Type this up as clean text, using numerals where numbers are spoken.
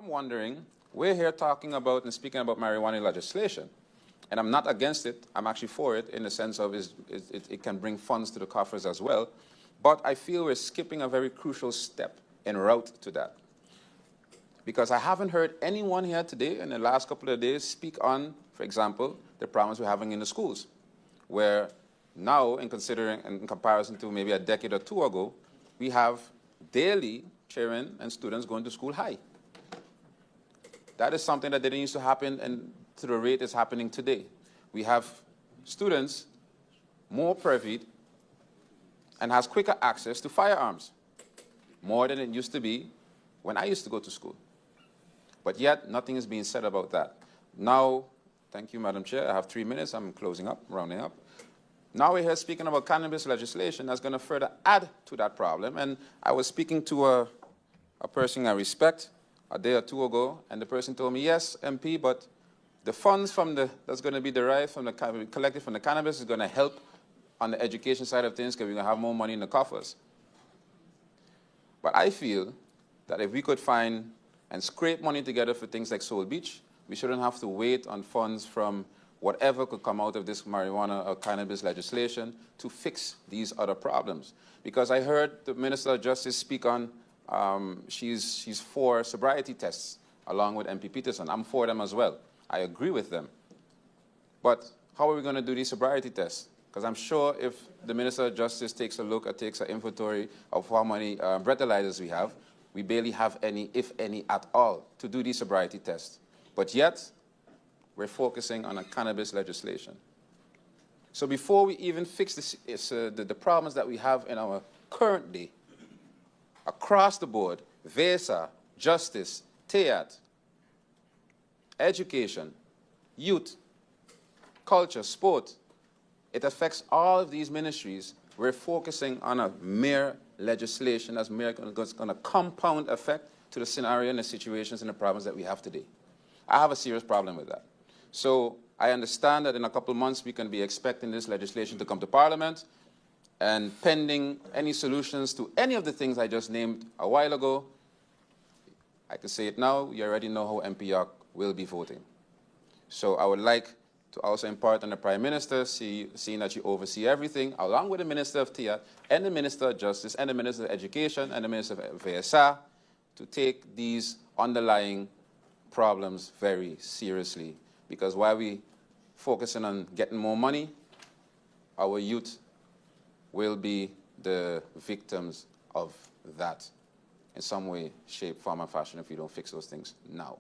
I'm wondering, we're here talking about and speaking about marijuana legislation, and I'm not against it. I'm actually for it in the sense of it can bring funds to the coffers as well. But I feel we're skipping a very crucial step en route to that. Because I haven't heard anyone here today in the last couple of days speak on, for example, the problems we're having in the schools, where now, in comparison to maybe a decade or two ago, we have daily children and students going to school high. That is something that didn't used to happen, and to the rate it's happening today. We have students more privy and has quicker access to firearms, more than it used to be when I used to go to school. But yet, nothing is being said about that. Now, thank you, Madam Chair. I have 3 minutes. I'm closing up, rounding up. Now we're here speaking about cannabis legislation that's going to further add to that problem. And I was speaking to a person I respect a day or two ago, and the person told me, yes, MP, but the funds that's going to be derived from collected from the cannabis is going to help on the education side of things because we're going to have more money in the coffers. But I feel that if we could find and scrape money together for things like Soul Beach, we shouldn't have to wait on funds from whatever could come out of this marijuana or cannabis legislation to fix these other problems. Because I heard the Minister of Justice speak on, she's for sobriety tests, along with MP Peterson. I'm for them as well. I agree with them. But how are we going to do these sobriety tests? Because I'm sure if the Minister of Justice takes a look or takes an inventory of how many breathalyzers we have, we barely have any, if any, at all, to do these sobriety tests. But yet, we're focusing on a cannabis legislation. So before we even fix the problems that we have in our current day, across the board, VESA, justice, TEAT, education, youth, culture, sport, it affects all of these ministries. We're focusing on a mere legislation that's going to compound effect to the scenario and the situations and the problems that we have today. I have a serious problem with that. So I understand that in a couple of months we can be expecting this legislation to come to Parliament, and pending any solutions to any of the things I just named a while ago, I can say it now, you already know how MP York will be voting. So I would like to also impart on the Prime Minister, seeing that you oversee everything, along with the Minister of TIA, and the Minister of Justice, and the Minister of Education, and the Minister of VSA, to take these underlying problems very seriously. Because while we focusing on getting more money, our youth will be the victims of that in some way, shape, form, and fashion if we don't fix those things now.